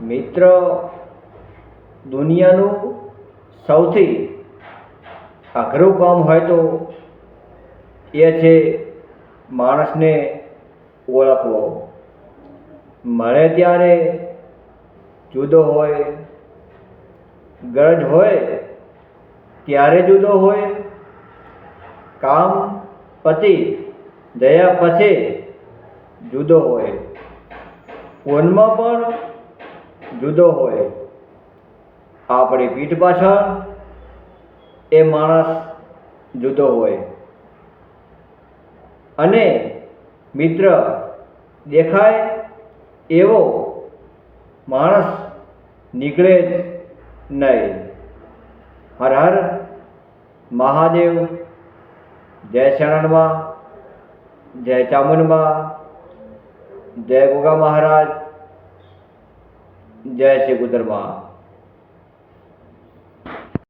મિત્ર દુનિયાનું સૌથી અઘરું કામ હોય તો એ છે માણસને ઓળખવો. મળે ત્યારે જુદો હોય, ગરજ હોય ત્યારે જુદો હોય, કામ પતી ગયા પછી જુદો હોય, ફોનમાં પણ જુદો હોય. આપણી પીઠ પાછળ એ માણસ જુદો હોય અને મિત્ર દેખાય એવો માણસ નીકળે જ નહીં. હર હર મહાદેવ. જય શરણમાં, જય ચામુંડમાં, જય ગોગા મહારાજ, જય શ્રી ગુદરમાં.